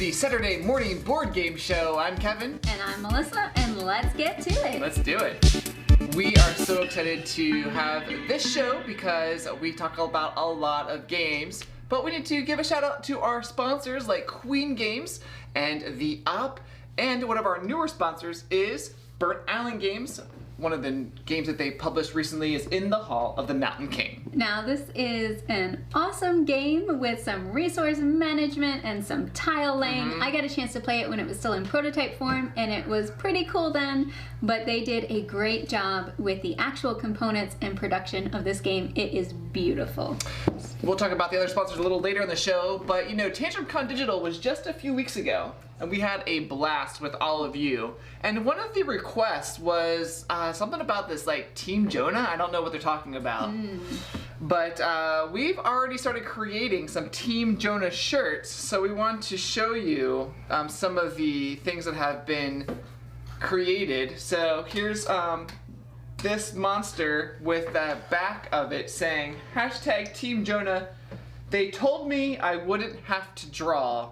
the Saturday morning board game show. I'm Kevin. And I'm Melissa, and let's get to it. Let's do it. We are so excited to have this show because we talk about a lot of games, but we need to give a shout out to our sponsors like Queen Games and The Op, and one of our newer sponsors is Burnt Island Games. One of the games that they published recently is In the Hall of the Mountain King. Now this is an awesome game with some resource management and some tile laying. I got a chance to play it when it was still in prototype form and it was pretty cool then, but they did a great job with the actual components and production of this game. It is beautiful. We'll talk about the other sponsors a little later in the show, but you know, TantrumCon Digital was just a few weeks ago, and we had a blast with all of you. And one of the requests was something about this, like, Team Jonah. I don't know what they're talking about. But we've already started creating some Team Jonah shirts, so we want to show you some of the things that have been created. So here's this monster with the back of it saying, #Team Jonah. They told me I wouldn't have to draw.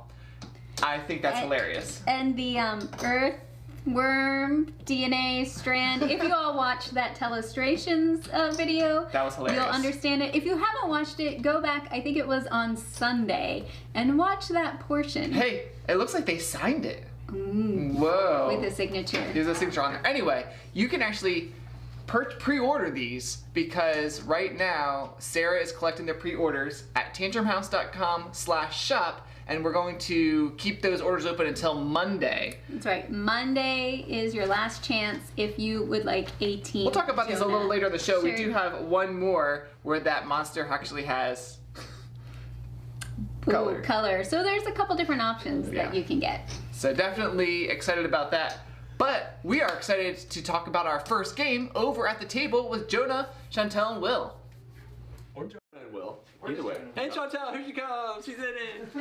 I think that's hilarious. And the earthworm DNA strand. If you all watched that Telestrations video, that was hilarious. You'll understand it. If you haven't watched it, go back, I think it was on Sunday, and watch that portion. Hey, it looks like they signed it. Whoa. With a signature. There's a signature on there. Anyway, you can actually pre-order these because right now Sarah is collecting the pre-orders at tantrumhouse.com/shop, and we're going to keep those orders open until Monday. That's right. Monday is your last chance if you would like a Team We'll talk about these a little later in the show. Sure. We do have one more where that monster actually has color. So there's a couple different options that you can get. So definitely excited about that. But we are excited to talk about our first game over at the table with Jonah, Chantel, and Will. Or Jonah and Will. Either way. Hey Chantel, here she comes. She's in it.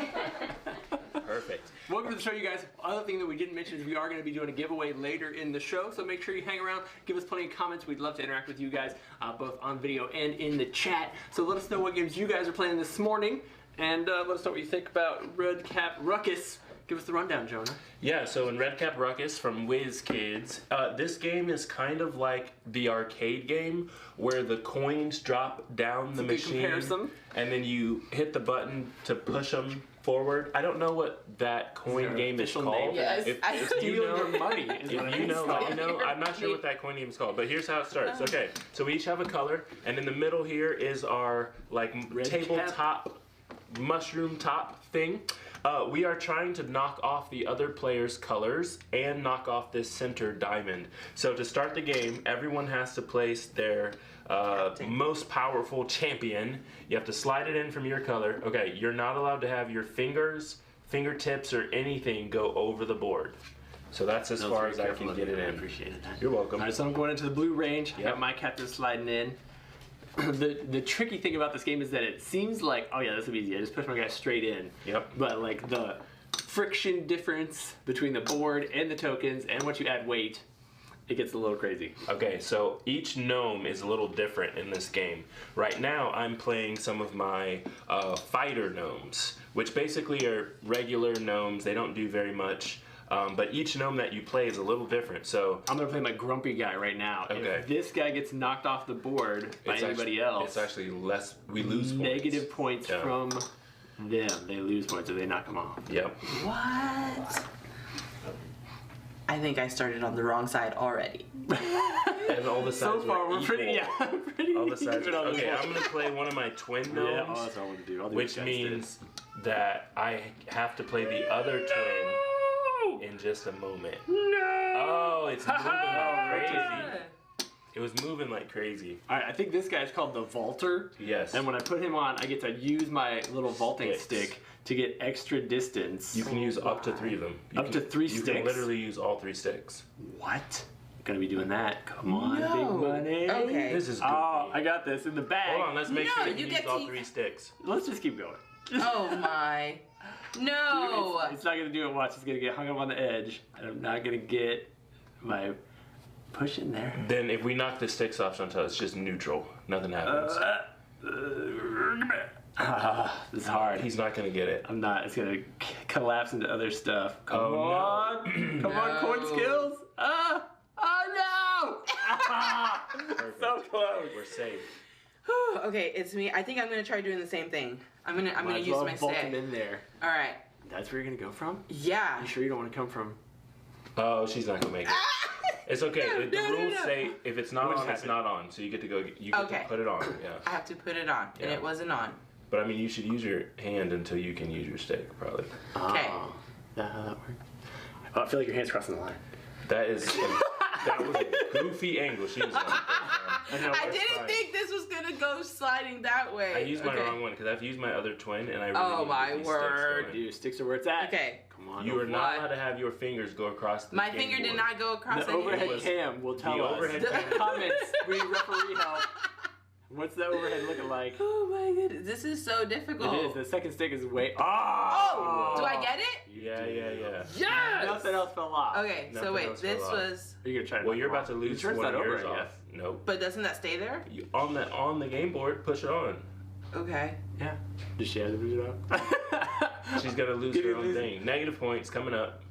Perfect. Welcome to the show, you guys. Other thing that we didn't mention is we are going to be doing a giveaway later in the show, so make sure you hang around. Give us plenty of comments. We'd love to interact with you guys, both on video and in the chat. So let us know what games you guys are playing this morning, and let us know what you think about Red Cap Ruckus. Give us the rundown, Jonah. Yeah, so in Red Cap Ruckus from WizKids, this game is kind of like the arcade game where the coins drop down the machine and then you hit the button to push them forward. I don't know what that coin game is called. Yes. If you know your money, if you know, let me know. I'm not sure what that coin game is called, but here's how it starts. Okay, so we each have a color, and in the middle here is our like tabletop mushroom top thing. We are trying to knock off the other player's colors and knock off this center diamond. So to start the game, everyone has to place their most powerful champion. You have to slide it in from your color. Okay, you're not allowed to have your fingers, fingertips, or anything go over the board. So that's as far as I can get it in. I appreciate that. You're welcome. All right, so I'm going into the blue range. I got my captain sliding in. The tricky thing about this game is that it seems like, oh yeah, this will be easy. I just push my guy straight in. Yep. But like the friction difference between the board and the tokens, and once you add weight, it gets a little crazy. Okay, so each gnome is a little different in this game. Right now, I'm playing some of my fighter gnomes, which basically are regular gnomes. They don't do very much. But each gnome that you play is a little different, so... I'm going to play my grumpy guy right now. Okay. If this guy gets knocked off the board by anybody else... It's actually less... We lose negative points from them. They lose points if they knock them off. Yep. What? I think I started on the wrong side already. And all the sides so far, we're pretty all the sides even on okay, the I'm going to play one of my twin gnomes. Yeah, oh, that's all I'm going to do. Which means that I have to play the other twin in just a moment. No! Oh, it's moving like crazy. It was moving like crazy. Alright, I think this guy's called the vaulter. Yes. And when I put him on, I get to use my little vaulting stick to get extra distance. You can use up to 3 of them. Up to 3 sticks? You can literally use all 3 sticks. What? Gonna be doing that. Come on, big money. Okay. This is goofy. Oh, I got this in the bag. Hold on, let's make sure you use get all to- 3 sticks. Let's just keep going. Oh my. No. It's not gonna do it. Watch, it's gonna get hung up on the edge, and I'm not gonna get my push in there. Then if we knock the sticks off, Chantal, it's just neutral. Nothing happens. This is hard. He's not gonna get it. I'm not. It's gonna collapse into other stuff. Come Oh, on. Come on, coin skills. Oh no! So close. We're safe. Okay, it's me. I think I'm gonna try doing the same thing. I'm gonna use my bolt him stick. in there. All right. That's where you're gonna go from? Yeah. You sure you don't want to come from? Oh, she's not gonna make it. It's okay. The rules no. say if it's not What on, just it's not on. So you get to go. You get Okay. to put it on. Yeah. I have to put it on, and Yeah. it wasn't on. But I mean, you should use your hand until you can use your stick, probably. Okay. Oh, that worked. Oh, I feel like your hand's crossing the line. That is. That was a goofy angle. She was on. I didn't think this was gonna go sliding that way. I used my wrong one because I've used my other twin, and I really Oh need to my get these word. sticks going. Dude, sticks are where it's at. Okay. Come on. You are not What? allowed to have your fingers go across the My game finger did board. not go across The any overhead was- cam will tell the us. overhead In cam. the comments, we need referee help. What's the overhead looking like? Oh my goodness, this is so difficult. It is. The second stick is way. Oh! Do I get it? Yeah. Yes! Nothing else fell off. Okay, so Nothing wait, else fell this off. was. Are you gonna try to Well, knock you're him about off? to lose Sure it's one not of yours over off. yet. Nope. But doesn't that stay there? You, on the game board, push it on. Okay. Yeah. Does she have to lose it off? She's gonna lose Give her me own this. thing. Negative points coming up.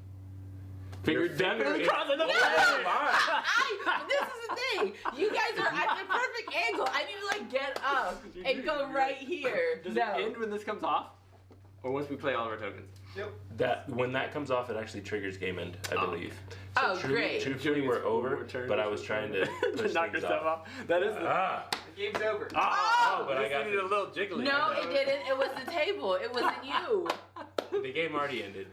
Finger Your finger definitely is- crossing the Oh, line. my. This is the thing. You guys are at the perfect angle. I need to like get up and go right here. Does it end when this comes off? Or once we play all of our tokens? That when that comes off, it actually triggers game end, I believe. Oh, great. Truthfully, we're over, Return. but I was trying to push knock things yourself off. That is the Game's over. oh, but I this got needed a little jiggly. No, it didn't. It was the table. It wasn't you. The game already ended.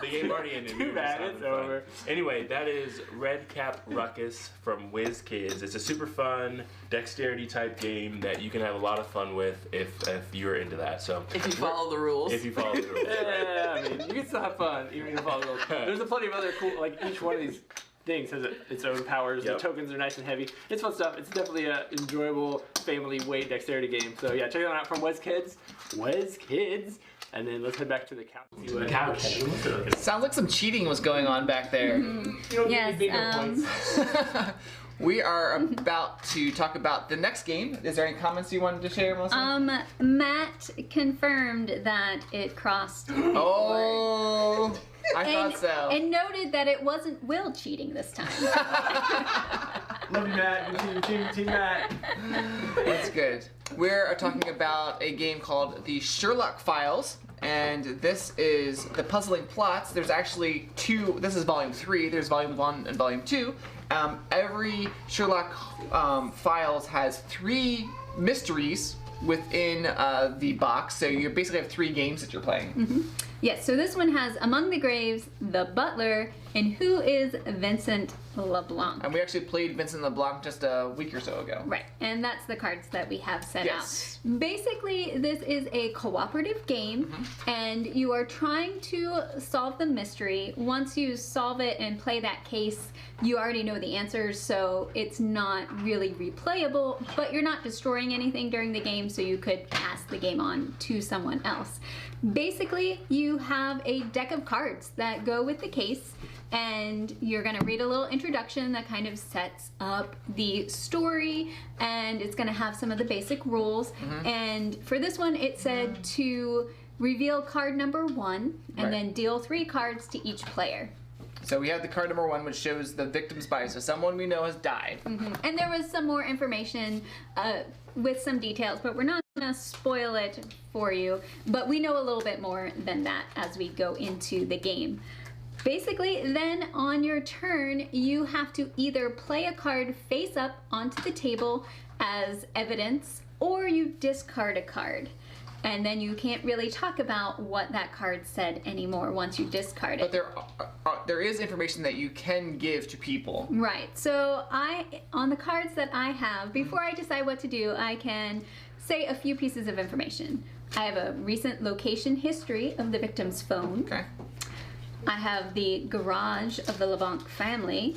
The game already ended. Too We were just bad, having it's fun. over. Anyway, that is Red Cap Ruckus from Whiz Kids. It's a super fun dexterity type game that you can have a lot of fun with if you're into that. So If you follow the rules. if you follow the rules. Yeah, I mean, you can still have fun even if you follow the rules. There's a plenty of other cool, like each one of these things has its own powers. Yep. The tokens are nice and heavy. It's fun stuff. It's definitely an enjoyable family weight dexterity game. So yeah, check it out from Wes Kids. Wes Kids. And then let's head back to the couch. The couch. Sounds like some cheating was going on back there. Yes. We are about to talk about the next game. Is there any comments you wanted to share, Melissa? Matt confirmed that it crossed. Oh, I thought so. And noted that it wasn't Will cheating this time. Love you, Matt. Team Matt. That's good. We're talking about a game called the Sherlock Files, and this is the puzzling plots. There's actually two. This is volume 3. There's volume 1 and volume 2. Every Sherlock Files has 3 mysteries within the box, so you basically have 3 games that you're playing. Yes, so this one has Among the Graves, The Butler, and Who is Vincent LeBlanc? And we actually played Vincent LeBlanc just a week or so ago. Right, and that's the cards that we have set Yes. out. Basically, this is a cooperative game, and you are trying to solve the mystery. Once you solve it and play that case, you already know the answers, so it's not really replayable, but you're not destroying anything during the game, so you could pass the game on to someone else. Basically, you have a deck of cards that go with the case, and you're going to read a little introduction that kind of sets up the story, and it's going to have some of the basic rules. And for this one, it said to reveal card number 1 and then deal 3 cards to each player. So we have the card number 1, which shows the victim's body, so someone we know has died. And there was some more information with some details, but we're not going to spoil it for you. But we know a little bit more than that as we go into the game. Basically, then on your turn, you have to either play a card face up onto the table as evidence, or you discard a card. And then you can't really talk about what that card said anymore once you discard it. But there is information that you can give to people. Right, so on the cards that I have, before I decide what to do, I can say a few pieces of information. I have a recent location history of the victim's phone. Okay. I have the garage of the LeBlanc family.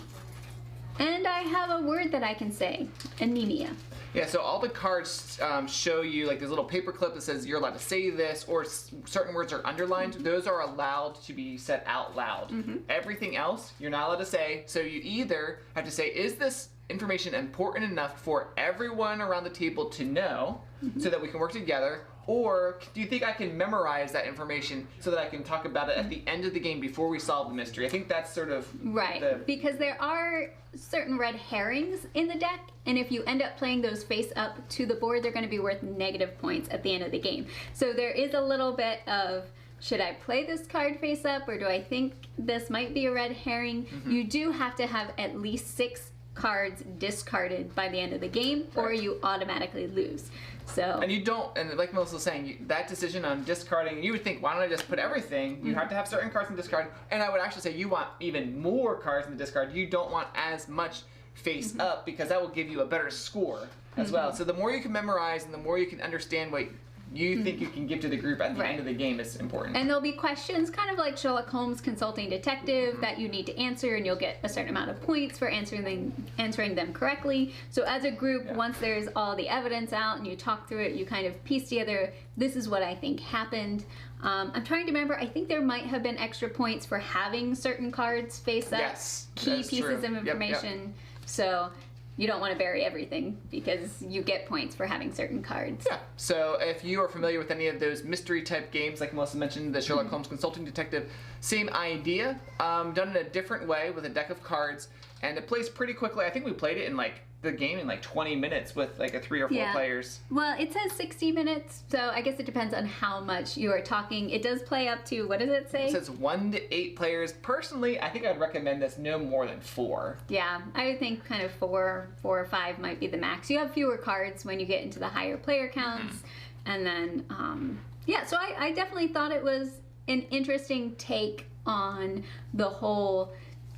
And I have a word that I can say, anemia. Yeah, so all the cards show you, like, there's a little paper clip that says you're allowed to say this, or certain words are underlined. Those are allowed to be said out loud. Everything else, you're not allowed to say. So you either have to say, is this information important enough for everyone around the table to know so that we can work together? Or do you think I can memorize that information so that I can talk about it at the end of the game before we solve the mystery? I think that's sort of right, because there are certain red herrings in the deck, and if you end up playing those face up to the board, they're going to be worth negative points at the end of the game. So there is a little bit of, should I play this card face up, or do I think this might be a red herring? You do have to have at least 6 cards discarded by the end of the game, or you automatically lose. So, and you don't, and like Melissa was saying, that decision on discarding, you would think, why don't I just put everything? You have to have certain cards in discard, and I would actually say you want even more cards in the discard. You don't want as much face up, because that will give you a better score as well. So the more you can memorize and the more you can understand what you think you can give to the group at the end of the game is important. And there'll be questions kind of like Sherlock Holmes Consulting Detective that you need to answer, and you'll get a certain amount of points for answering them correctly. So as a group, once there's all the evidence out and you talk through it, you kind of piece together, this is what I think happened. I'm trying to remember, I think there might have been extra points for having certain cards face up, key pieces of information. So you don't want to bury everything because you get points for having certain cards. Yeah. So if you are familiar with any of those mystery type games, like Melissa mentioned, the Sherlock Holmes Consulting Detective, same idea, done in a different way with a deck of cards, and it plays pretty quickly. I think we played it in like the game in like 20 minutes with like a 3 or 4 players. Well, it says 60 minutes, so I guess it depends on how much you are talking. It does play up to, what does it say? It says 1 to 8 players. Personally, I think I'd recommend this no more than 4. Yeah, I would think kind of 4 or 5 might be the max. You have fewer cards when you get into the higher player counts, and then, yeah, so I definitely thought it was an interesting take on the whole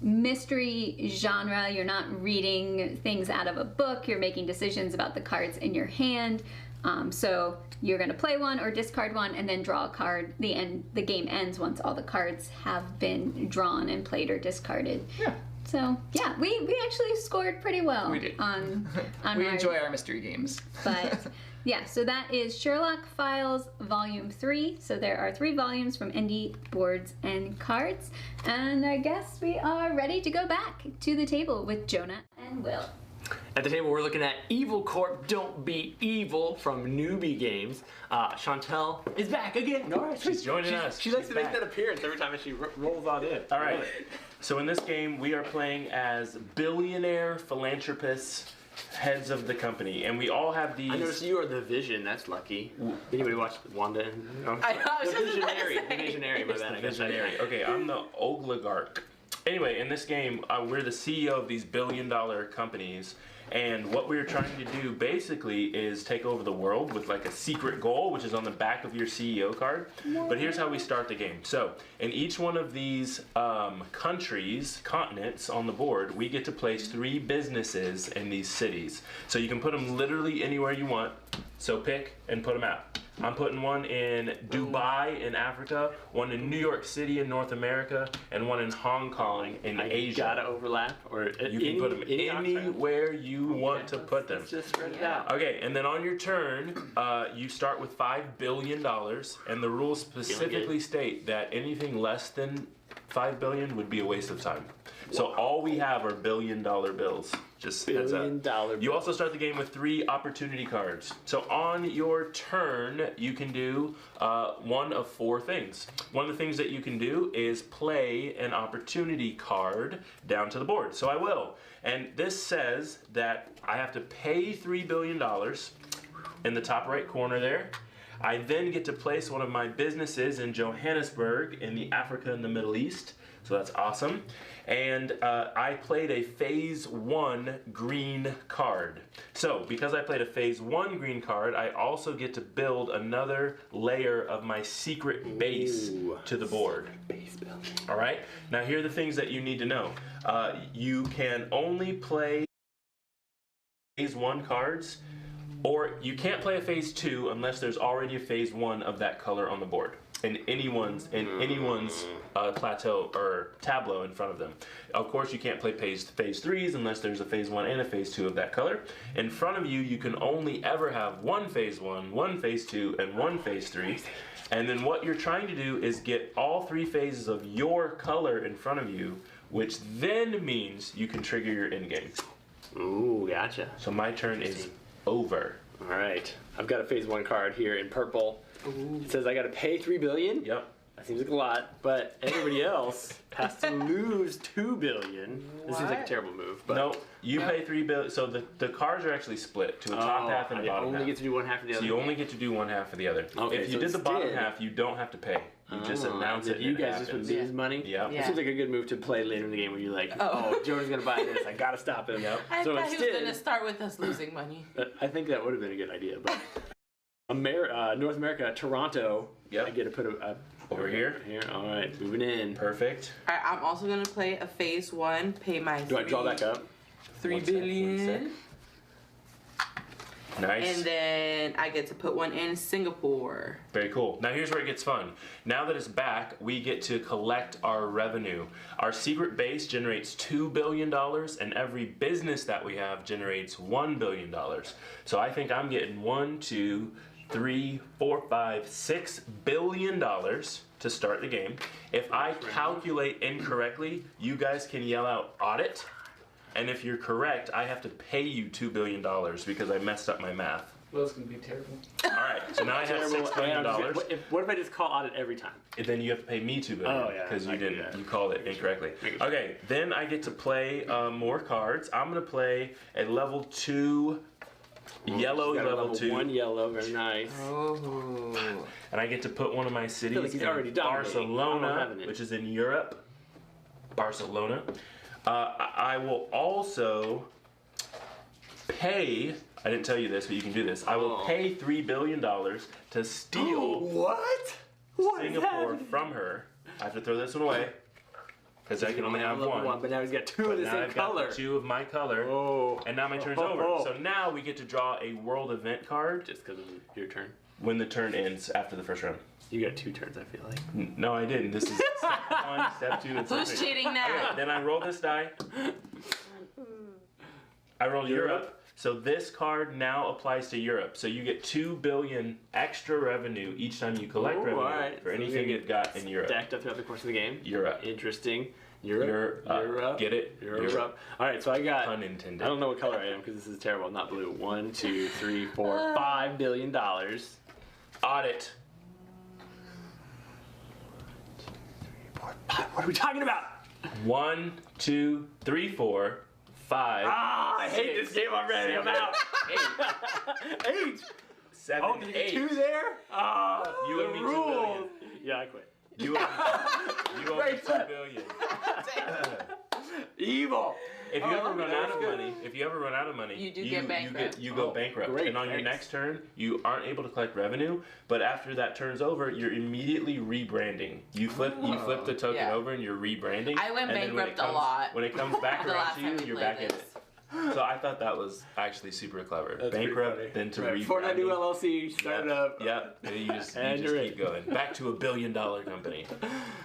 mystery genre. You're not reading things out of a book, you're making decisions about the cards in your hand. So you're going to play one or discard one and then draw a card. The game ends once all the cards have been drawn and played or discarded. Yeah. So yeah, we actually scored pretty well. We did. On we enjoy our mystery games. But yeah, so that is Sherlock Files Volume 3. So there are 3 volumes from Indie Boards and Cards. And I guess we are ready to go back to the table with Jonah and Will. At the table, we're looking at Evil Corp Don't Be Evil from Newbie Games. Chantel is back again. All right, She's joining us. She likes She's to make back. that appearance every time she rolls on in. All right. So in this game, we are playing as billionaire philanthropists, heads of the company, and we all have these. I noticed you are the Vision. That's lucky. Anybody watch Wanda? And, no? The Visionary. The Visionary. My bad. I guess Visionary. Okay, I'm the oligarch. Anyway, in this game, we're the CEO of these billion-dollar companies, and what we're trying to do basically is take over the world with like a secret goal, which is on the back of your CEO card. But here's how we start the game. So in each one of these continents on the board, we get to place 3 businesses in these cities. So you can put them literally anywhere you want. So pick and put them out. I'm putting one in Dubai in Africa, one in New York City in North America, and one in Hong Kong in Asia. Gotta overlap, or you can put them anywhere you want to put them. Let's just spread it out. Okay, and then on your turn, you start with $5 billion, and the rules specifically state that anything less than $5 billion would be a waste of time. So all we have are $1 billion bills. Just heads up. $1 billion. You also start the game with 3 opportunity cards. So on your turn, you can do one of 4 things. One of the things that you can do is play an opportunity card down to the board. So I will. And this says that I have to pay $3 billion in the top right corner there. I then get to place one of my businesses in Johannesburg in the Africa and the Middle East. So that's awesome. And I played a Phase 1 green card. So because I played a Phase 1 green card, I also get to build another layer of my secret base to the board. Base building. All right? Now here are the things that you need to know. You can only play Phase 1 cards, or you can't play a Phase 2 unless there's already a Phase 1 of that color on the board in anyone's plateau or tableau in front of them. Of course, you can't play Phase 3s unless there's a Phase 1 and a Phase 2 of that color. In front of you, you can only ever have 1 Phase 1, 1 Phase 2, and 1 Phase 3. And then what you're trying to do is get all 3 phases of your color in front of you, which then means you can trigger your end game. Ooh, gotcha. So my turn is over. All right. I've got a phase 1 card here in purple. Ooh. It says I got to pay $3 billion. Yep. That seems like a lot, but everybody else has to lose $2 billion. This seems like a terrible move. But no, you pay $3 billion. So the cards are actually split to a top half and a bottom half. You only get to do one half of the other. So you only get to do one half of the other. Okay, if you did the bottom half, you don't have to pay. You just announce it. You guys just would lose money. Yeah. It seems like a good move to play later in the game when you're like, oh, Jordan's gonna buy this. I gotta stop him. Yep. I thought he was gonna start with us losing money. I think that would have been a good idea, but North America, Toronto. Yep. I get to put a over here. Here. All right, moving in. Perfect. All right, I'm also gonna play a phase 1. Pay my. Do I draw back up? $3 billion. Nice. And then I get to put one in Singapore. Very cool. Now here's where it gets fun. Now that it's back, we get to collect our revenue. Our secret base generates $2 billion, and every business that we have generates $1 billion. So I think I'm getting $1, 2, 3, 4, 5, $6 billion to start the game. If I calculate incorrectly, you guys can yell out audit. And if you're correct, I have to pay you $2 billion because I messed up my math. Well, it's gonna be terrible. All right, so now I have $6 billion. What if I just call audit every time? And then you have to pay me $2 billion because you called it incorrectly. Okay, then I get to play more cards. I'm gonna play a level 2 yellow level 2. 1 yellow, very nice. Oh. And I get to put one of my cities he's in already Barcelona, which is in Europe. Barcelona. I will also pay, I didn't tell you this, but you can do this. I will pay $3 billion to steal Singapore from her. I have to throw this one away because I can only have one. But now he's got 2 of the same color. Got 2 of my color. And now my turn's over. So now we get to draw a world event card. Just because of your turn. When the turn ends after the first round. You got 2 turns, I feel like. No, I didn't. This is step 1, step 2, and step 3. Who's cheating now? Okay, then I roll this die. I roll Europe. So this card now applies to Europe. So you get $2 billion extra revenue each time you collect revenue for anything you've got in Europe. Stacked up throughout the course of the game. Europe. Interesting. Europe. Get it? Europe. All right, so I got. Pun intended. I don't know what color I am because this is terrible. Not blue. 1, 2, 3, 4, $5 billion. Audit. What are we talking about? 1, 2, 3, 4, 5. I hate this game already. I'm out. 8. 7, Oh, there's 8. 2 there? You owe me $2 billion. Yeah, I quit. You owe me $2 billion. Evil. If you ever run out of money, You do get bankrupt. You go bankrupt. Great, and on your next turn, you aren't able to collect revenue. But after that turn's over, you're immediately rebranding. You flip the token over, and you're rebranding. I went and then bankrupt a lot. When it comes back The around last to time you, we you're played back in this. it. So I thought that was actually super clever. That's Bankrupt, then to rebrand. Fortnite new LLC, start it up. Yep. And you just And keep going. Back to $1 billion company.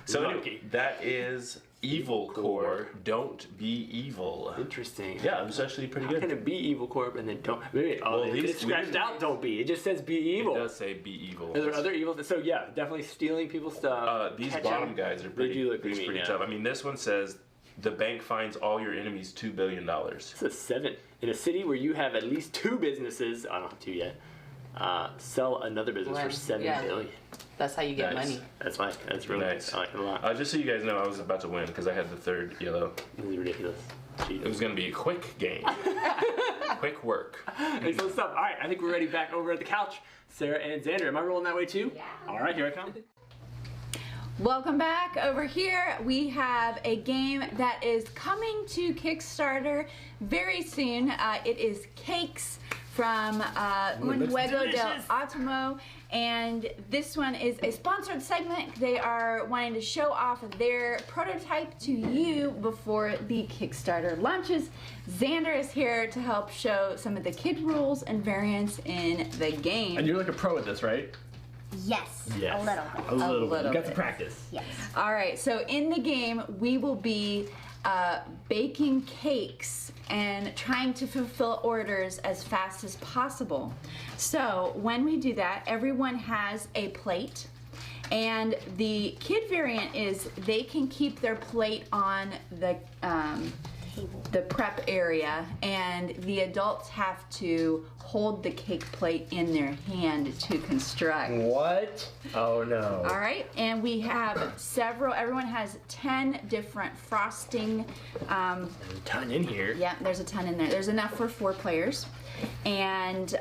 So anyway, that is Evil Core. Don't be evil. Interesting. Yeah, it was actually pretty How good. can it be Evil Corp and then don't? Maybe, it's scratched out. Don't be. It just says be evil. It does say be evil. Are there other evil? So yeah, definitely stealing people's stuff. These bottom guys are pretty, do look pretty mean, tough. I mean, this one says the bank fines all your enemies $2 billion. It's a 7. In a city where you have at least 2 businesses, I don't have 2 yet, sell another business for $7 billion. That's how you get money. That's really nice. I like it a lot. Just so you guys know, I was about to win because I had the 3rd yellow. This is ridiculous. It was going to be a quick game. Quick work. Excellent stuff. All right, I think we're ready back over at the couch. Sarah and Xander, am I rolling that way too? Yeah. All right, here I come. Welcome back. Over here we have a game that is coming to Kickstarter very soon. It is Cakes from Un Juego del Atomo, and this one is a sponsored segment. They are wanting to show off their prototype to you before the Kickstarter launches. Xander is here to help show some of the kid rules and variants in the game. And you're like a pro at this, right? Yes, Yes. a little bit. A little bit. little You got bit. to practice. Yes. All right, so in the game, we will be baking cakes and trying to fulfill orders as fast as possible. So when we do that, everyone has a plate, and the kid variant is they can keep their plate on the the prep area, and the adults have to hold the cake plate in their hand to construct. What? Oh no. All right, and we have several, everyone has 10 different frosting. There's a ton in here. Yeah, there's a ton in there. There's enough for 4 players. And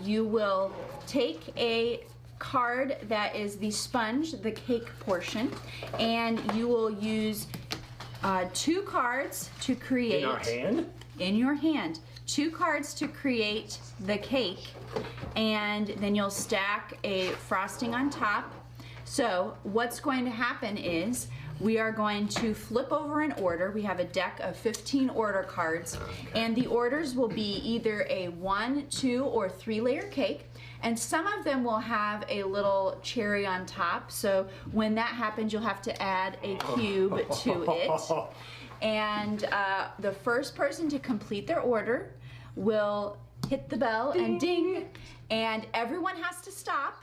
you will take a card that is the sponge, the cake portion, and you will use 2 cards to create. In our hand? In your hand. 2 cards to create the cake, and then you'll stack a frosting on top. So what's going to happen is we are going to flip over an order. We have a deck of 15 order cards, and the orders will be either a 1, 2, or 3 layer cake. And some of them will have a little cherry on top. So when that happens, you'll have to add a cube to it. And the first person to complete their order will hit the bell and ding, and everyone has to stop.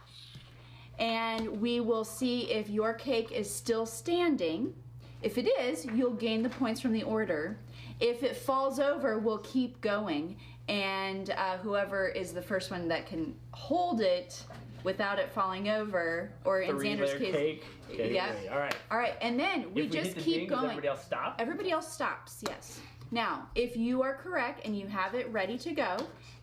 And we will see if your cake is still standing. If it is, you'll gain the points from the order. If it falls over, we'll keep going. And whoever is the first one that can hold it without it falling over, or in Xander's case, cake. Okay, yeah. All right. All right, and then we just keep going. Does everybody else stop? Everybody else stops, yes. Now, if you are correct and you have it ready to go,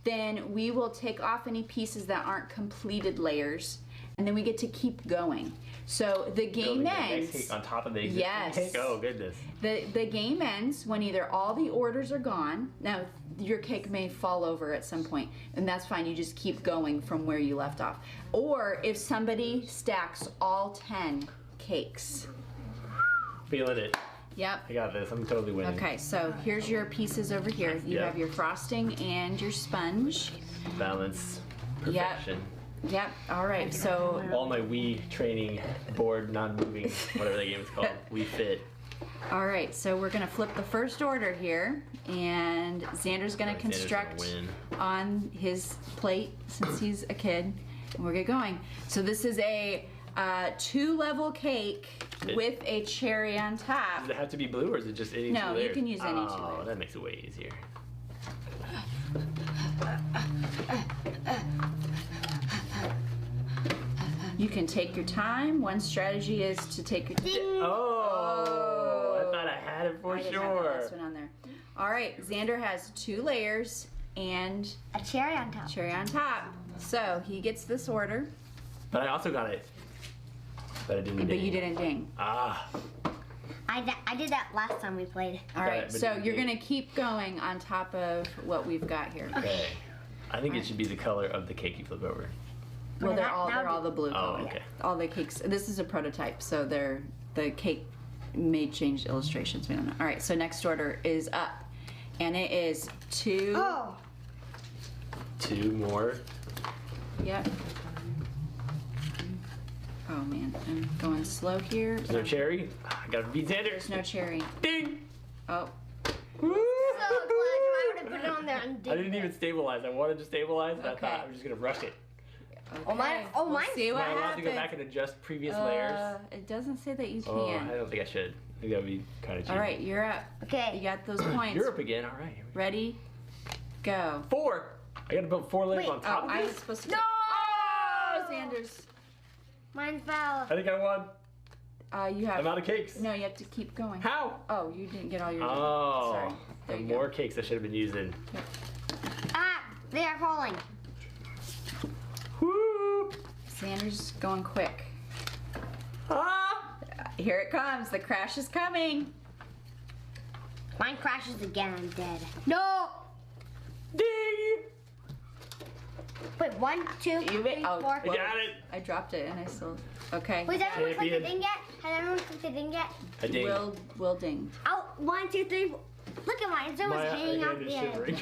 then we will take off any pieces that aren't completed layers, and then we get to keep going. So the game Building the next ends. cake on top of the existing Yes. cake? Oh, goodness. The game ends when either all the orders are gone. Now, your cake may fall over at some point, and that's fine. You just keep going from where you left off. Or if somebody stacks all 10 cakes. Feeling it. Yep. I got this. I'm totally winning. Okay, so here's your pieces over here. You Yep. have your frosting and your sponge. Balance. Yep. Perfection. Yep. All right. So All my Wii training board, non-moving, whatever that game is called. Wii Fit. all right. So we're gonna flip the first order here, and Xander's gonna Xander's construct gonna win. on his plate since he's a kid. And we'll get going. So this is a 2-level cake with a cherry on top. Does it have to be blue, or is it just any two No, you layers? can use any 2 Oh, layers. that makes it way easier. You can take your time. One strategy is to take your Oh, I thought I had it for I didn't have that sure. last one on there. All right, Xander has 2 layers and A cherry on top. cherry on top. So he gets this order, But I also got it. But I didn't. but ding. you didn't ding. Ah. I did that last time we played. All Got right, it, but so didn't you're ding. gonna keep going on top of what we've got here. Okay. I think it should be the color of the cake you flip over. Well, Okay, they're that all would the blue Oh, color. okay. All the cakes. This is a prototype, so the cake may change illustrations. We don't know. All right, so next order is up, and it is 2. Oh, 2 more. Yep. Oh man, I'm going slow here. Is there cherry? I gotta beat Xander. There's no cherry. Ding! Oh, Woo! so glad I would have put it on there and I didn't even stabilize. I wanted to stabilize, but Okay. I thought I was just gonna rush it. okay. Oh, mine- oh, We'll mine- see Am what I allowed to happens. go back and adjust previous layers? It doesn't say that you Oh, can. I don't think I should. I think that would be kind of cheating. All right, you're up. You Okay. got those points. You're up again. All right. Here we go. Ready? Go. 4. I gotta build 4 layers Wait, on top Oh, of I was this. supposed to. No! Oh, Sanders. Mine fell. I think I won. You have. I'm out of cakes. No, you have to keep going. How? Oh, you didn't get all your. Oh. Sorry. There The you more go. cakes I should have been using. Ah, they are falling. Woo! Sanders going quick. Ah! Here it comes. The crash is coming. Mine crashes again. I'm dead. No. Ding! Wait, 1, 2, You 3, wait- oh, 4. I got it. I dropped it and I still. Okay. Wait, has everyone clicked the Champion. ding yet? Has everyone clicked the ding yet? I ding. Will ding. Oh, 1, 2, 3. 4. Look at mine. It's almost My hanging hand off is the edge. shivering.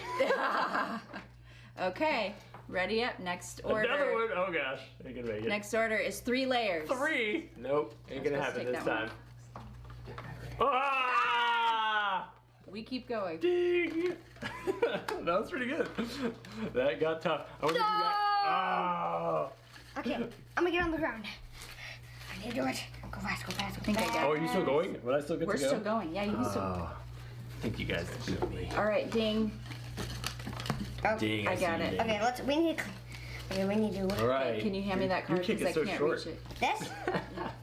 Okay. Ready up. Next order. Another one. Oh gosh, I can make it. Next order is 3 layers. 3. Nope, ain't gonna supposed to happen take this that time. Ah! We keep going. Ding! That was pretty good. That got tough. I wonder if you got. Oh! Okay, I'm gonna get on the ground. I need to do it. Go fast, go fast, go think I fast. got Oh, are you still going? Would I still get We're to go? still going. Yeah, you can still. Oh. think you guys beat me. All right, ding. Ding, I got see it. you. Okay, we need to. All right. Can you hand me that card Your because kick I is so can't short. reach it? This?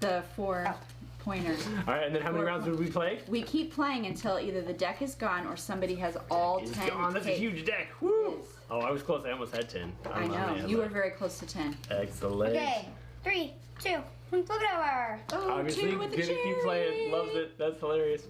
The 4 pointer. All right, and then how many rounds would we play? We keep playing until either the deck is gone or somebody has all It's 10. gone. That's a cakes. huge deck. Woo! Oh, I was close. I almost had 10. I know. You were very close to 10. Excellent. Okay, 3, 2, look at our. Oh, Obviously, two with the gonna keep playing. cherry. Loves it. That's hilarious.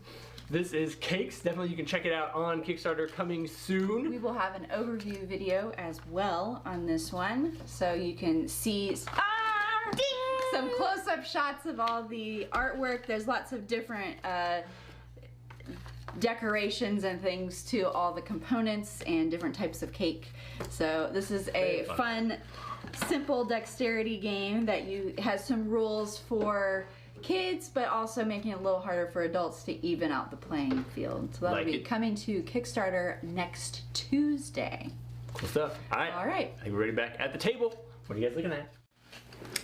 This is Cakes. Definitely, you can check it out on Kickstarter coming soon. We will have an overview video as well on this one, so you can see some close-up shots of all the artwork. There's lots of different decorations and things to all the components and different types of cake. So this is a Very fun, simple dexterity game that has some rules for kids, but also making it a little harder for adults to even out the playing field. So that'll Like be it. coming to Kickstarter next Tuesday. Cool stuff. All right. All right. I think we're ready back at the table. What are you guys looking at?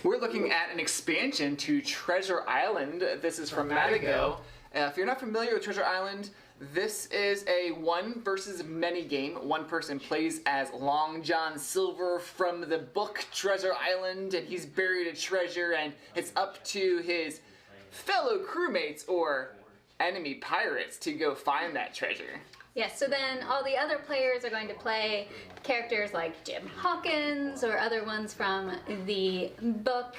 We're looking at an expansion to Treasure Island. This is from Madigo. If you're not familiar with Treasure Island, this is a one versus many game. One person plays as Long John Silver from the book Treasure Island, and he's buried a treasure, and it's up to his fellow crewmates or enemy pirates to go find that treasure. Yes, so then all the other players are going to play characters like Jim Hawkins or other ones from the book.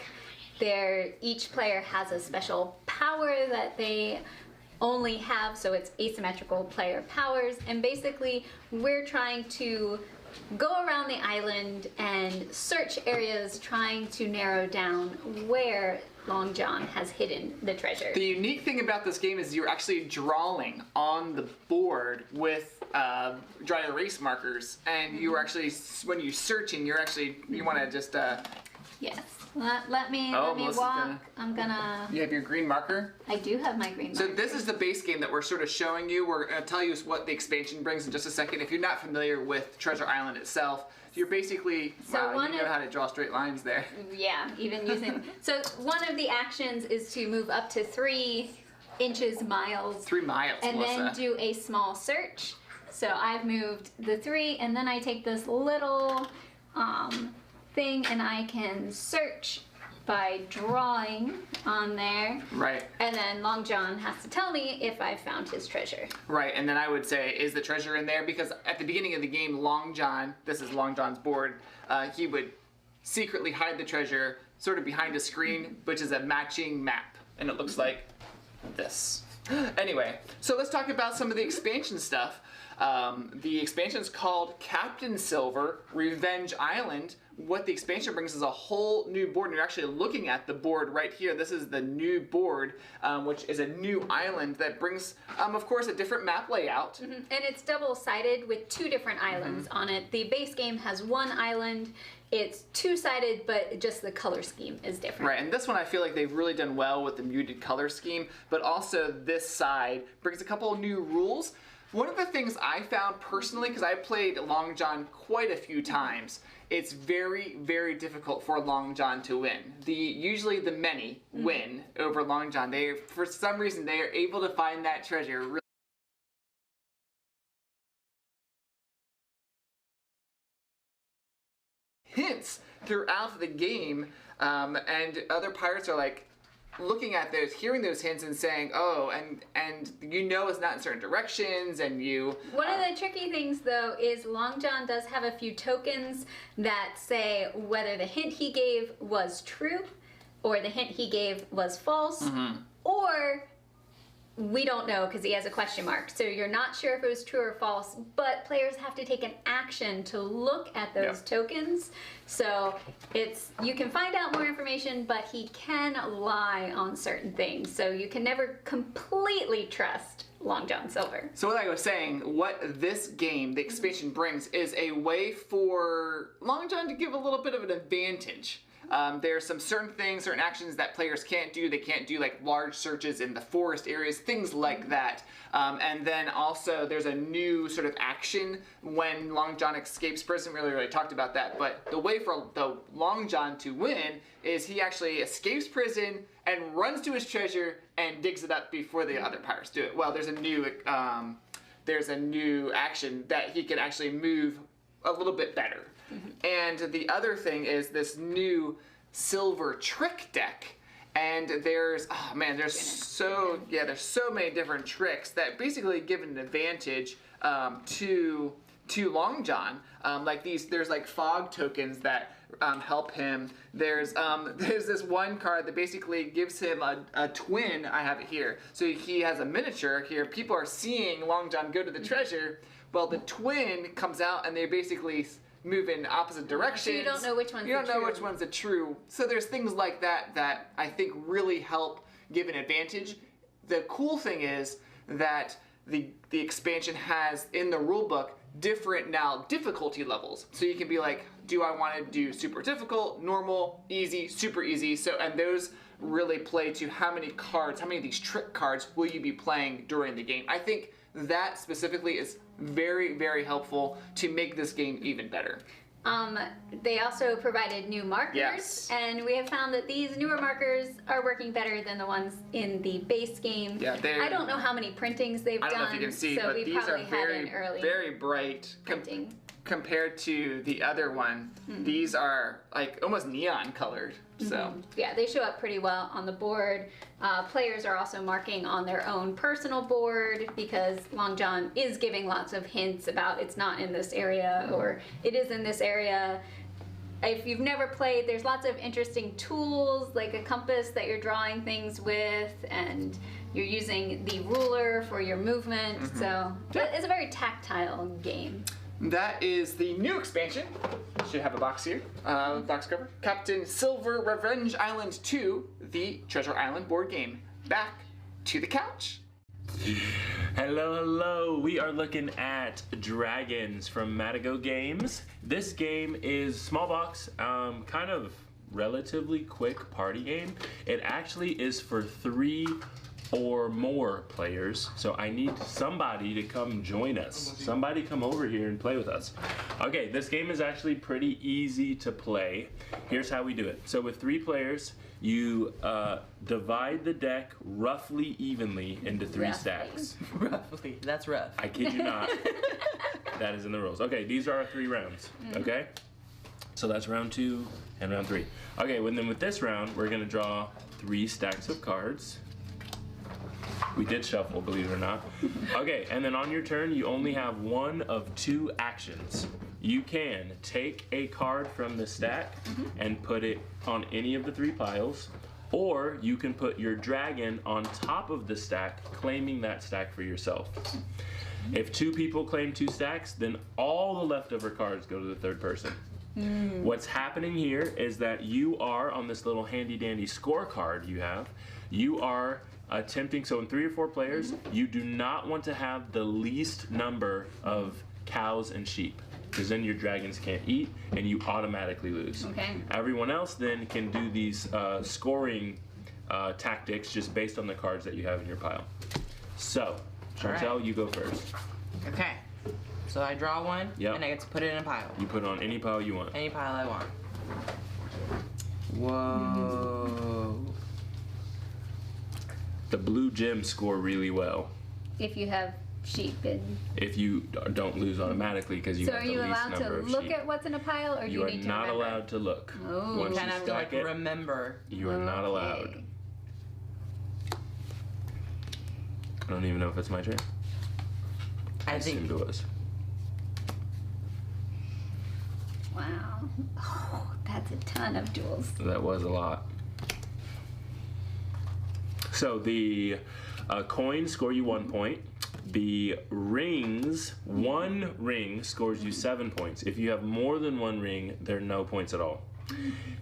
Each player has a special power that they only have, so it's asymmetrical player powers, and basically we're trying to go around the island and search areas trying to narrow down where Long John has hidden the treasure. The unique thing about this game is you're actually drawing on the board with dry erase markers, and you are actually, when you're searching, you want to just Yes. Let me Melissa's walk. I'm gonna. you have your green marker. I do have my green So marker. this is the base game that we're sort of showing you. We're going to tell you what the expansion brings in just a second. If you're not familiar with Treasure Island itself, you're basically, So wow, one you know of- how to draw straight lines there. Yeah, even using. So one of the actions is to move up to 3 inches miles. 3 miles, And Melissa. then do a small search. So I've moved the 3, and then I take this little thing, and I can search by drawing on there. Right. And then Long John has to tell me if I found his treasure. Right, and then I would say, is the treasure in there? Because at the beginning of the game, Long John, this is Long John's board, he would secretly hide the treasure sort of behind a screen, which is a matching map. And it looks like this. Anyway, so let's talk about some of the expansion stuff. The expansion is called Captain Silver Revenge Island. What the expansion brings is a whole new board, and you're actually looking at the board right here. This is the new board, which is a new island that brings, of course, a different map layout. And it's double-sided with 2 different islands on it. The base game has 1 island. It's 2-sided, but just the color scheme is different. Right, and this one I feel like they've really done well with the muted color scheme, but also this side brings a couple of new rules. One of the things I found personally, because I played Long John quite a few times, it's very, very difficult for Long John to win. Usually the many win over Long John. For some reason, they are able to find that treasure really hints throughout the game, and other pirates are like looking at those, hearing those hints and saying, oh, and you know it's not in certain directions, and you... One of the tricky things, though, is Long John does have a few tokens that say whether the hint he gave was true, or the hint he gave was false, or we don't know because he has a question mark. So you're not sure if it was true or false, but players have to take an action to look at those tokens. So you can find out more information, but he can lie on certain things. So you can never completely trust Long John Silver. So what I was saying, what this game, the expansion brings, is a way for Long John to give a little bit of an advantage. There's some certain things, certain actions that players can't do. They can't do like large searches in the forest areas, things like that. And then also there's a new sort of action when Long John escapes prison. We really talked about that. But the way for the Long John to win is he actually escapes prison and runs to his treasure and digs it up before the other pirates do it. Well, there's a new there's a new action that he can actually move a little bit better. And the other thing is this new silver trick deck. And there's, oh man, there's so many different tricks that basically give an advantage to Long John. Like there's like fog tokens that help him. There's this one card that basically gives him a twin. I have it here. So he has a miniature here. People are seeing Long John go to the treasure. Well, the twin comes out and they basically move in opposite directions. So you don't know which one's You don't know which one's the true. So there's things like that that I think really help give an advantage. The cool thing is that the expansion has in the rulebook different now difficulty levels. So you can be like, do I want to do super difficult, normal, easy, super easy? So, and those really play to how many cards, how many of these trick cards will you be playing during the game. I think that specifically is very, very helpful to make this game even better. They also provided new markers, Yes. and we have found that these newer markers are working better than the ones in the base game. Yeah, I don't know how many printings they've done, I don't know if you can see, so but we these are probably had an early very bright printing. compared to the other one. These are like almost neon colored. So Yeah, they show up pretty well on the board. Players are also marking on their own personal board because Long John is giving lots of hints about it's not in this area or it is in this area. If you've never played, there's lots of interesting tools like a compass that you're drawing things with, and you're using the ruler for your movement. So it's a very tactile game. that is the new expansion. Should have a box here. Box cover. Captain Silver Revenge Island 2, the Treasure Island board game. Back to the couch. Hello, hello. We are looking at Dragons from Matago Games. This game is small box, kind of relatively quick party game. It actually is for 3 or more players, so I need somebody to come join us. Somebody come over here and play with us. Okay, this game is actually pretty easy to play. Here's how we do it. So with 3 players, you divide the deck roughly evenly into 3 stacks. Roughly. That's rough. I kid you not. That is in the rules. Okay, these are our 3 rounds, okay? So that's round 2 and round 3. Okay, well, then with this round, we're gonna draw 3 stacks of cards. We did shuffle, believe it or not. Okay, and then on your turn, you only have 1 of 2 actions. You can take a card from the stack and put it on any of the 3 piles, or you can put your dragon on top of the stack, claiming that stack for yourself. If 2 people claim 2 stacks, then all the leftover cards go to the 3rd person. What's happening here is that you are, on this little handy dandy scorecard you are attempting, so in 3 or 4 players, you do not want to have the least number of cows and sheep, because then your dragons can't eat and you automatically lose. Okay. Everyone else then can do these scoring tactics just based on the cards that you have in your pile. So, Chantel, you go first. Okay. So I draw one, Yep. and I get to put it in a pile. You put it on any pile you want. Any pile I want. Whoa. The blue gems score really well If you have sheep and... if you don't lose automatically because you So have are the you least allowed to number of look sheep. at what's in a pile, or do You you are need to not remember? allowed to look. Oh. Once Kind you of have to stack like it, remember. you are not allowed. Okay. I don't even know if it's my turn. I Assumed think. it was. Wow. Oh, that's a ton of jewels. That was a lot. So the coins score you 1 point. The rings, 1 ring scores you 7 points. If you have more than 1 ring, there are no points at all.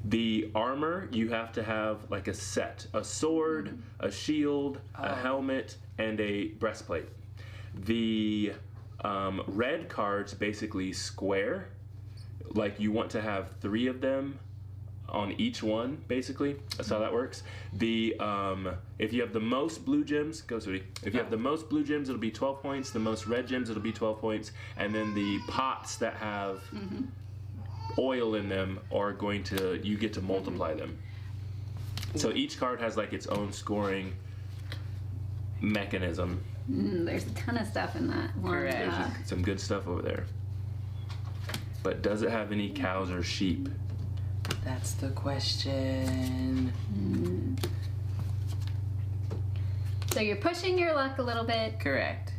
The armor, you have to have like a set. A sword, a shield, a helmet, and a breastplate. The red cards basically square. Like you want to have 3 of them on each one, basically. That's how that works. The if you have the most blue gems, go sweetie. If you have the most blue gems, it'll be 12 points. The most red gems, it'll be 12 points. And then the pots that have oil in them are going to, you get to multiply them. So each card has like its own scoring mechanism. There's a ton of stuff in that one. Correct. There's some good stuff over there. But does it have any cows or sheep? That's the question. So you're pushing your luck a little bit. Correct.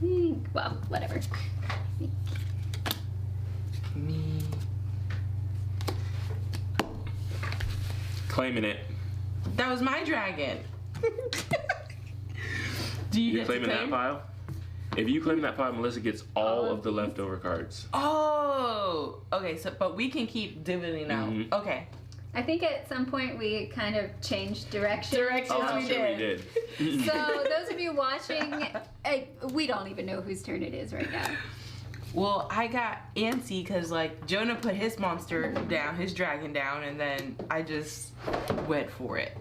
Well, whatever. Me. Claiming it. That was my dragon. Do you You're get claiming to that claim? pile? If you claim that pile, Melissa gets all of the leftover cards. Oh, okay. So, but we can keep dividing out. Mhm. Okay. I think at some point we kind of changed direction. Directions Oh, I'm we sure we did. did. So those of you watching, we don't even know whose turn it is right now. Well, I got antsy because like Jonah put his monster down, his dragon down, and then I just went for it.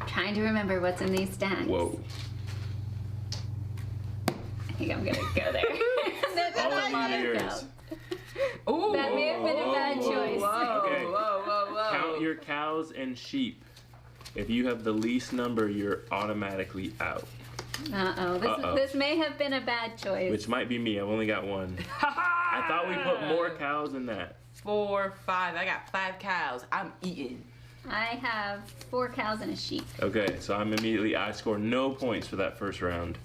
I'm trying to remember what's in these stacks. Whoa. I think I'm gonna go there. That's All a of lot you of years. cows. Ooh. That may have been a bad choice. Whoa, Okay. whoa. Count your cows and sheep. If you have the least number, you're automatically out. Uh-oh. This may have been a bad choice. Which might be me. I've only got one. I thought we put more cows than that. 4, 5. I got 5 cows. I'm eating. I have 4 cows and a sheep. Okay, so I score no points for that first round.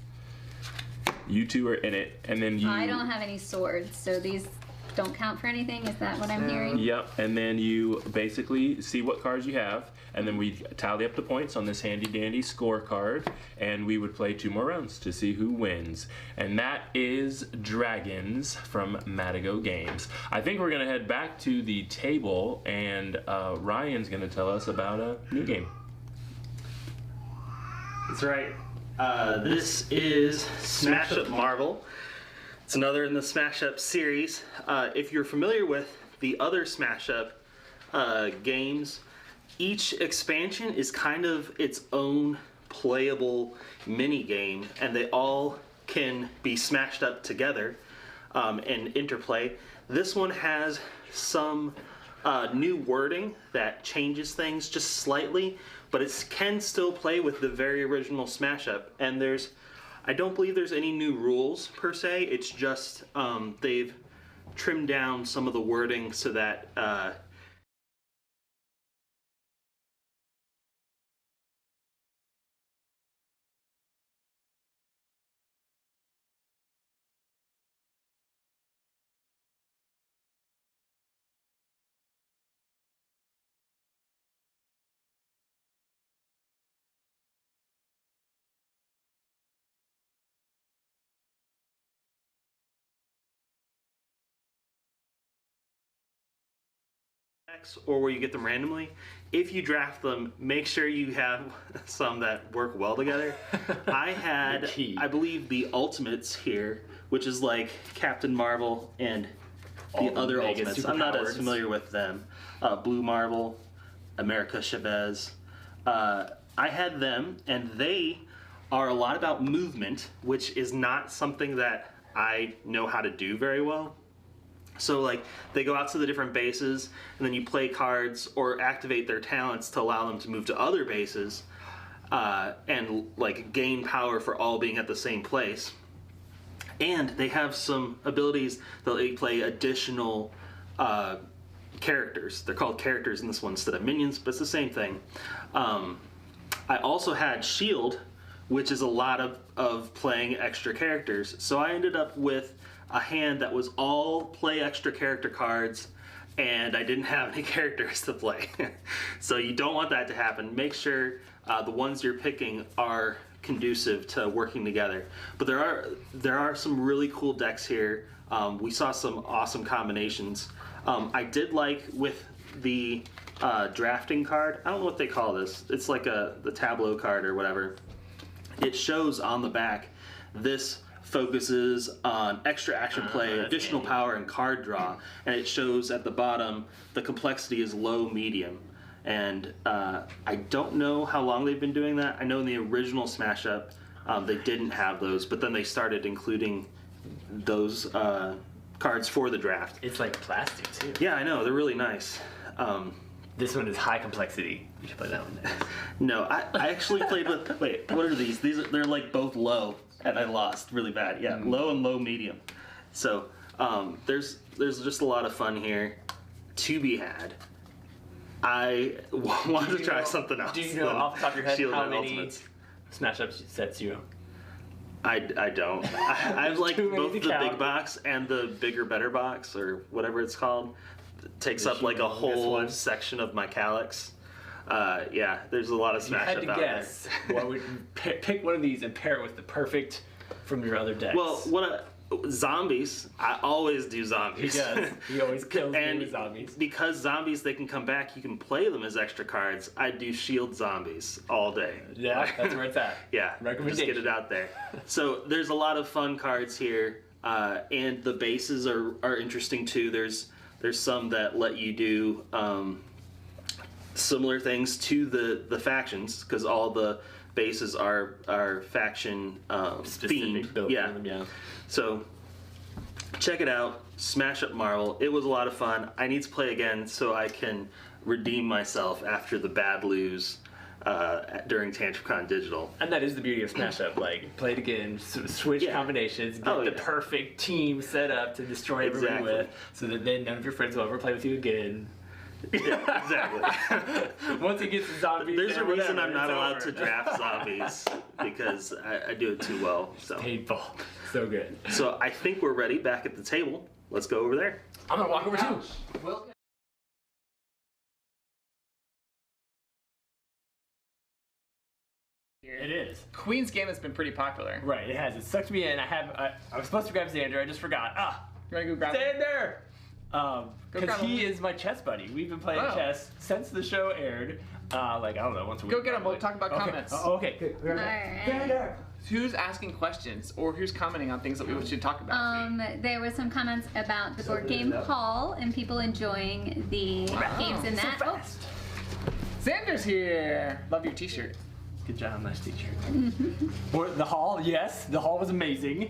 You two are in it, and then you... I don't have any swords, so these don't count for anything. Is that what I'm hearing? Yep, and then you basically see what cards you have, and then we tally up the points on this handy dandy scorecard, and we would play 2 more rounds to see who wins. And that is Dragons from Madigo Games. I think we're gonna head back to the table, and Ryan's gonna tell us about a new game. That's right. This is Smash Up Marvel. It's another in the Smash Up series. If you're familiar with the other Smash Up games, each expansion is kind of its own playable mini game, and they all can be smashed up together and interplay. This one has some new wording that changes things just slightly, but it can still play with the very original Smash Up. And I don't believe there's any new rules per se. It's just they've trimmed down some of the wording so that or where you get them randomly. If you draft them, make sure you have some that work well together. I had, I believe, the Ultimates here, which is like Captain Marvel and the other Ultimates. I'm not as familiar with them. Blue Marvel, America Chavez. I had them, and they are a lot about movement, which is not something that I know how to do very well. So like they go out to the different bases, and then you play cards or activate their talents to allow them to move to other bases and like gain power for all being at the same place. And they have some abilities that let you play additional characters. They're called characters in this one instead of minions, but it's the same thing. I also had Shield, which is a lot of playing extra characters. So I ended up with a hand that was all play extra character cards, and I didn't have any characters to play. So you don't want that to happen. Make sure the ones you're picking are conducive to working together. But there are some really cool decks here. We saw some awesome combinations. I did like with the drafting card. I don't know what they call this. It's like the tableau card or whatever. It shows on the back this focuses on extra action play, additional power, and card draw, and it shows at the bottom the complexity is low, medium. And I don't know how long they've been doing that. I know in the original Smash Up they didn't have those, but then they started including those cards for the draft. It's like plastic too. Yeah, I know, they're really nice. This one is high complexity. You should play that one. No, I actually played with. Wait, what are these? They're like both low, and I lost really bad. Yeah, low and low medium. So there's just a lot of fun here to be had. I wanted to try something else. Do you know off the top of your head Shield how and many Ultimates. Smash Up sets you? I don't. I've like Too many both to the count. big box and the bigger better box or whatever it's called. It takes The up like a humongous whole one. section of my calyx. Yeah, there's a lot of If you Smash had Up to out guess, what would pick one of these and pair it with the perfect from your other decks? there. Well, zombies. I always do zombies. He does. He always kills me And with zombies. because zombies, they can come back, you can play them as extra cards. I do shield zombies all day. Yeah, that's where it's at. Yeah, just Recommendation. get it out there. So there's a lot of fun cards here, and the bases are interesting too. There's some that let you do similar things to the factions, because all the bases are faction themed. build Yeah. for them, yeah. So check it out. Smash Up Marvel. It was a lot of fun. I need to play again so I can redeem myself after the bad lose during TantrumCon Digital. And that is the beauty of Smash Up. Like, play it again, switch Yeah. combinations, get Oh, the yeah. perfect team set up to destroy everybody Exactly. with, so that then none of your friends will ever play with you again. Yeah, exactly. Once he gets the zombies, There's a then reason whatever, I'm not it's allowed over. to draft zombies because I do it too well. So Painful. So good. I think we're ready back at the table. Let's go over there. I'm gonna walk over too. Welcome. It is. Queen's Gambit's been pretty popular. Right, it has. It sucked me in. I was supposed to grab Xander. I just forgot. You wanna go grab him? Xander! Go Because grab he him. is my chess buddy. We've been playing Oh. chess since the show aired. Like, I don't know, once a week. Go get him. We'll probably. talk about Okay. comments. Oh, okay, good. Alright. Xander! Who's asking questions or who's commenting on things that we should talk about? There were some comments about the board game hall and people enjoying the games in that. Oh, Xander's here. Love your T-shirt. Good job, nice teacher. Or the hall, yes, the hall was amazing.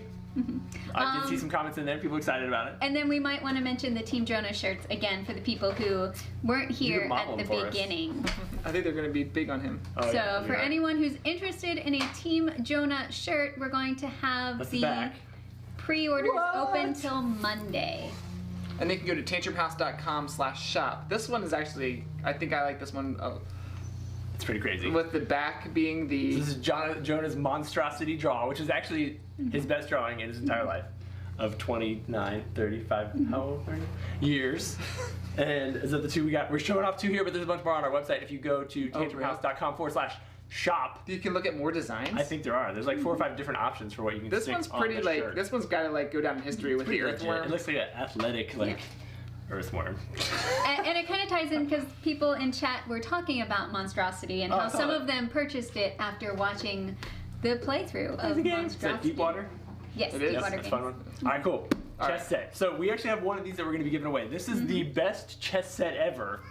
I did see some comments in there, people excited about it. and then we might want to mention the Team Jonah shirts again for the people who weren't here can model at the them for us. beginning. I think they're going to be big on him. Oh, So yeah, for yeah. anyone who's interested in a Team Jonah shirt, we're going to have That's the the back. pre-orders open till Monday. And they can go to tantrumhouse.com/shop. This one is actually, I think I like this one It's pretty crazy. with the back being the. This is Jonah's monstrosity draw, which is actually his best drawing in his entire life of 29, 35, how old are you? Years. And is that the two we got? We're showing off two here, but there's a bunch more on our website. If you go to tantrumhouse.com/shop, You can look at more designs. I think there are. There's like 4 or 5 different options for what you can this stick one's on pretty this like shirt. this one's got to like go down in history with the Pretty legit. earthworm. It looks like an athletic like earthworm. And it kind of ties in because people in chat were talking about Monstrosity and Oh, how I saw some that. of them purchased it after watching the playthrough of Is that Monstrosity. Deepwater? Yes, It is. Deepwater That's a Games. fun one. All right, cool. All Chess set. So we actually have one of these that we're going to be giving away. This is the best chess set ever,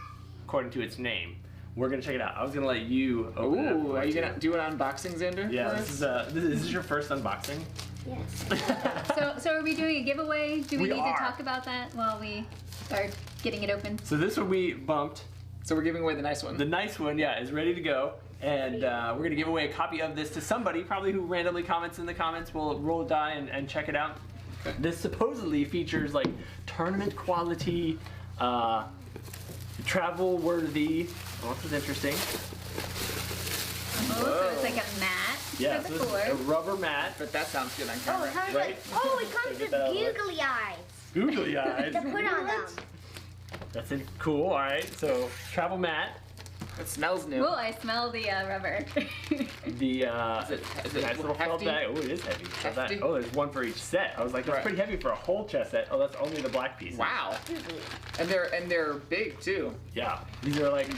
according to its name. We're going to check it out. I was going to let you open it up. Ooh, are you gonna do an unboxing, Xander? Yeah, for this us? is your first unboxing. Yes. So are we doing a giveaway? Do we We need are. to talk about that while we are getting it open? So this one we bumped. So we're giving away the nice one. The nice one, yeah, is ready to go. And we're going to give away a copy of this to somebody, probably who randomly comments in the comments. We'll roll a die and check it out. This supposedly features like tournament quality, travel worthy. Oh, this is interesting. Oh, so it's like a mat Yeah, for so the this is a board. rubber mat. But that sounds good on Oh, camera. it comes Right? with, oh, it comes Get with that look. googly eyes Googly eyes. to put on them. That's it. Cool. All right. So travel mat. It smells new. Oh, I smell the rubber. The Is it nice little felt hefty? bag. Oh, it is heavy. So that- Hefty? oh, there's one for each set. I was like, that's Right. pretty heavy for a whole chess set. Oh, that's only the black pieces. Wow. And they're big too. Yeah. These are like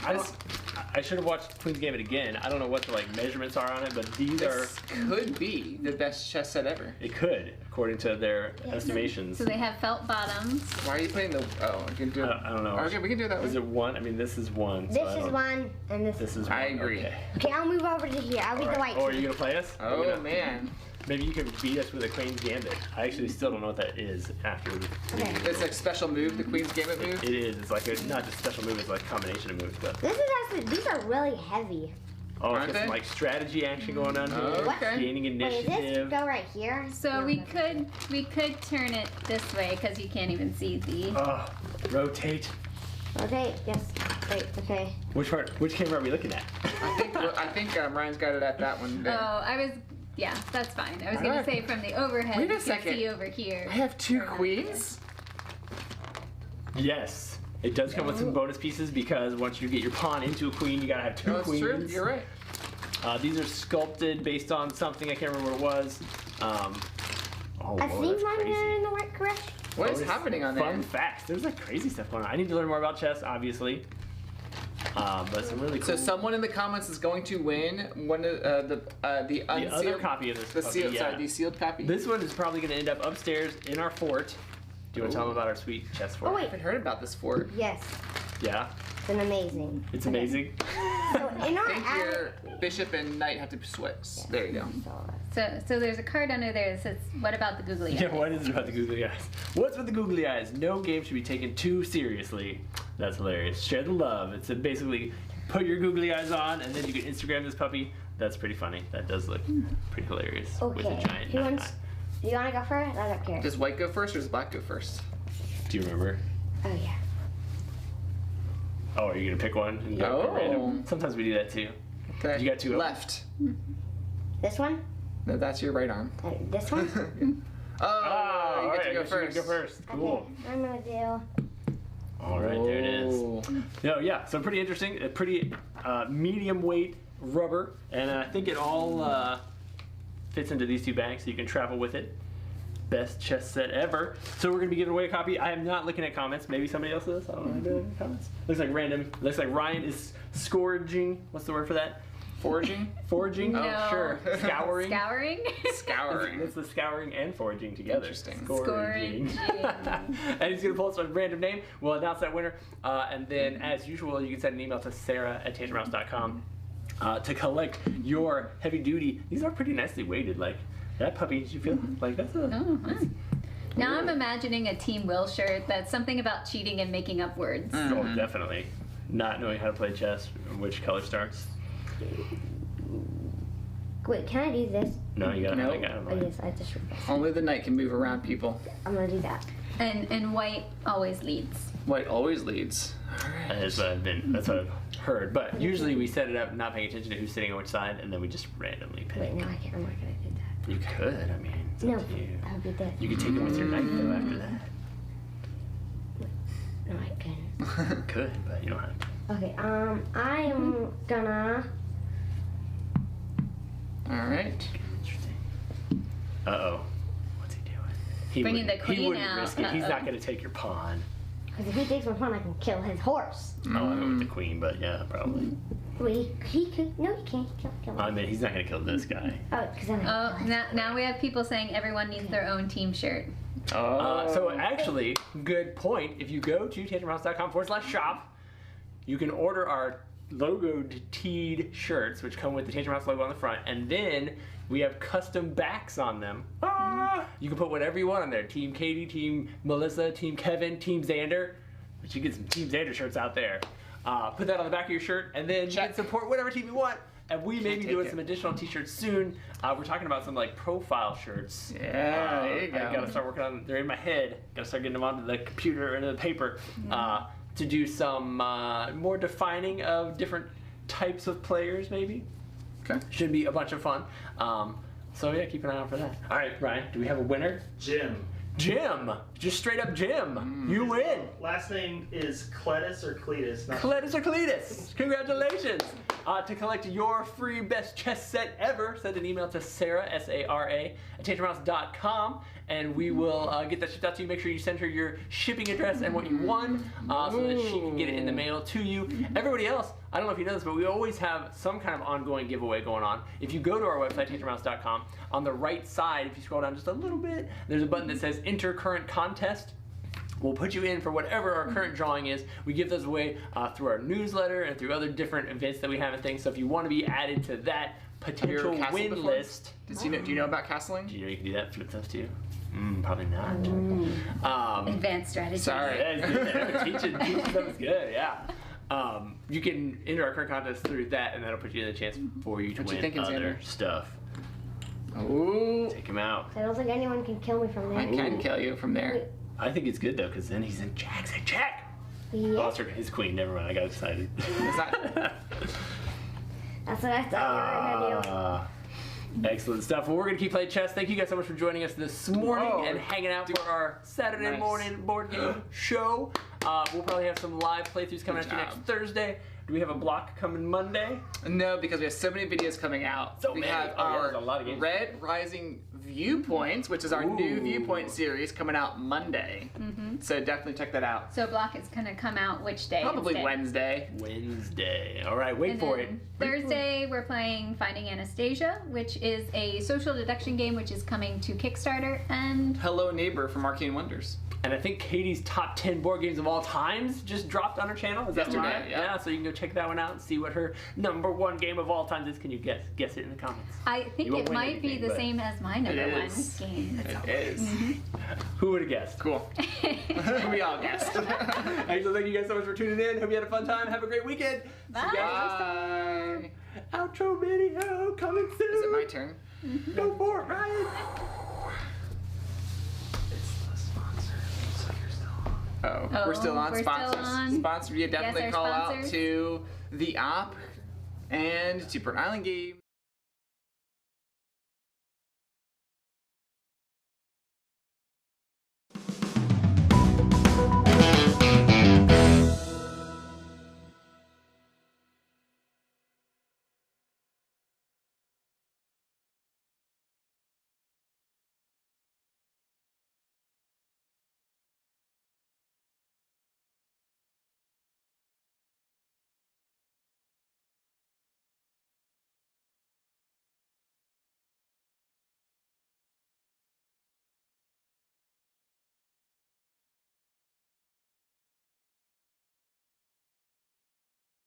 I should have watched Queen's Gambit again. I don't know what the like measurements are on it, but these are. This could be the best chess set ever. It could, according to their estimations. So they have felt bottoms. Why are you putting the? Oh, you can do it. I don't know. Okay, we can do it that Is way. it one? I mean, this is one. so I This is don't- one, and this This is is one. one. I agree. Okay. Okay, I'll move over to here. I'll be the white Oh, are one. you gonna play us? Oh man. maybe you can beat us with a Queen's Gambit. I actually still don't know what that is after. Okay. It's a special move, the Queen's Gambit move. It is. It's like not just a special move. It's like a combination of moves. But This is actually, these are really heavy. oh, Aren't it's got some they? like strategy action going on here. Okay. Gaining Wait, does this initiative. go right here? So we could turn it this way because you can't even see the. Oh, rotate. Okay, yes. Wait, okay. Which part? Which camera are we looking at? I think Ryan's got it at that one Oh, there. I was. Yeah, that's fine. I was gonna say from the overhead. Wait a you can second. see over here. I have 2 Or not queens? Yes. It does come with some bonus pieces because once you get your pawn into a queen, you gotta have 2 Oh, that's queens. true. You're right. These are sculpted based on something I can't remember what it was. Oh, I whoa, think that's mine crazy. are in the right direction. What is Bonus happening on there? Fun facts. There's like crazy stuff going on. I need to learn more about chess, obviously. But some really cool. So someone in the comments is going to win one of the unsealed other copy of this. the puppy, sealed, yeah. sorry, the sealed copy. This one is probably going to end up upstairs in our fort. Do you want to tell them about our sweet chess fort? Oh, I wait. haven't heard about this fort. Yes, Yeah, it's an amazing. it's amazing. So in our I think attic. your bishop and knight have to switch. There you go. So there's a card under there that says, "What about the googly eyes?" Yeah, what is it about the googly eyes? What's with the googly eyes? No game should be taken too seriously. That's hilarious. Share the love. It's basically put your googly eyes on and then you can Instagram this puppy. That's pretty funny. That does look pretty hilarious with a Okay. giant Who nut wants? eye. Do you want to go first? I don't care. Does white go first or does black go first? Do you remember? Oh yeah. Oh, are you gonna pick one? And go Oh. random? Sometimes we do that too. Okay. You got 2 left. This one? No, that's your right arm. This one? Oh, you get to go I guess you first. can go first. Cool. Okay, I'm gonna do. All right, there it is. Oh. No, yeah, so pretty interesting. A pretty medium weight rubber, and I think it all fits into these 2 bags, so you can travel with it. Best chess set ever. So we're gonna be giving away a copy. I am not looking at comments. Maybe somebody else is. I don't know. I'm doing comments. Looks like random. Looks like Ryan is scourging. What's the word for that? Foraging? Foraging? No. Oh, sure. Scouring. Scouring. Scouring. It's the scouring and foraging together. Interesting. Scourging. And he's going to pull us a random name. We'll announce that winner. And then, as usual, you can send an email to sarah@tangermouse.com to collect your heavy duty. These are pretty nicely weighted. Like, that puppy, did you feel like that's a. Oh, huh. Now I'm imagining a Team Will shirt that's something about cheating and making up words. Oh, definitely. Not knowing how to play chess, which color starts. Wait, can I do this? No, you gotta No. have that guy. Oh yes, I just. Only the knight can move around people. I'm gonna do that. And white always leads. White always leads. That's what I've heard. But usually we set it up not paying attention to who's sitting on which side, and then we just randomly pick. Wait, no, I can't remember. Can I do that? You could, I mean, it's No, up to you. that would be this. You could take it with your knife though after that. No, I can. You could, but you don't have to. Okay, I am gonna. Alright. Interesting. Uh-oh. What's he doing? He Bringing wouldn't- the queen He wouldn't out. risk it. He's not Uh-oh. going to take your pawn. Because if he takes my pawn, I can kill his horse. Oh, I went with the queen, but yeah, probably. Wait, he could. No, he can't kill him. I mean, he's not going to kill this guy. Oh, because then I. Oh, now we have people saying everyone needs their own team shirt. So actually, good point. If you go to tangermouse.com/shop, you can order our logoed teed shirts, which come with the Tangermouse logo on the front, and then we have custom backs on them. You can put whatever you want on there. Team Katie, Team Melissa, Team Kevin, Team Xander. But you get some Team Xander shirts out there. Put that on the back of your shirt, and then you can support whatever team you want. And we may be doing some additional t-shirts soon. We're talking about some like profile shirts. Yeah, there you go. I gotta start working on them. They're in my head. Gotta start getting them onto the computer and the paper to do some more defining of different types of players, maybe. Okay. Should be a bunch of fun. So yeah, keep an eye out for that. All right, Ryan, do we have a winner? Jim. Jim, just straight up Jim. You win. Last name is Cletus or Cletus. Not Cletus or Cletus, congratulations! To collect your free best chess set ever, send an email to Sarah, S-A-R-A, at tangermouse.com, and we will get that shipped out to you. Make sure you send her your shipping address and what you won, so that she can get it in the mail to you. Everybody else, I don't know if you know this, but we always have some kind of ongoing giveaway going on. If you go to our website, tangermouse.com, on the right side, if you scroll down just a little bit, there's a button that says Enter Current Contest. We'll put you in for whatever our current drawing is. We give those away through our newsletter and through other different events that we have and things. So if you want to be added to that, potential castled win before? list. Do you know about castling? Do you know you can do that flip stuff too? Probably not. Advanced strategy. Sorry. Yeah, teaching stuff is good. Yeah. You can enter our current contest through that, and that'll put you in a chance for you to What you win thinking, other Xander? stuff. Ooh. Take him out. I don't think anyone can kill me from I there. can kill you from there. I think it's good though, because then he's in Jack. Say Jack. Oh, Yeah, that's her. He's queen. Never mind. I got excited. Is that- that's what I thought you were gonna do. Excellent stuff. Well, we're going to keep playing chess. Thank you guys so much for joining us this morning Oh, and hanging out for our Saturday Nice. morning board game show. We'll probably have some live playthroughs coming Good at you next job. Thursday. Do we have a block coming Monday? No, because we have so many videos coming out. So we many. have Oh, yeah, our there's a lot of games. Red Rising Viewpoints, which is our new Ooh. Viewpoint series coming out Monday. So definitely check that out. So block is gonna come out which day? Probably instead? Wednesday. Wednesday. All right, wait And for then it. Thursday, we're playing Finding Anastasia, which is a social deduction game which is coming to Kickstarter. And Hello Neighbor from Arcane Wonders. And I think Katie's top 10 board games of all times just dropped on her channel. Is that Yesterday, right? yeah. So you can go check that one out and see what her #1 game of all times is. Can you guess it in the comments? I think You won't it win might be anything, the but same as my number It one is. game. It is. Who would have guessed? Cool. We all guessed. Excellent. Thank you guys so much for tuning in. Hope you had a fun time. Have a great weekend. See you guys next time. Bye. Outro video coming soon. Is it my turn? Go for it, Ryan. Oh, Oh, we're still on we're still sponsors. on. Sponsor, yeah, definitely our call out sponsors. to the op and to Burnt Island Games.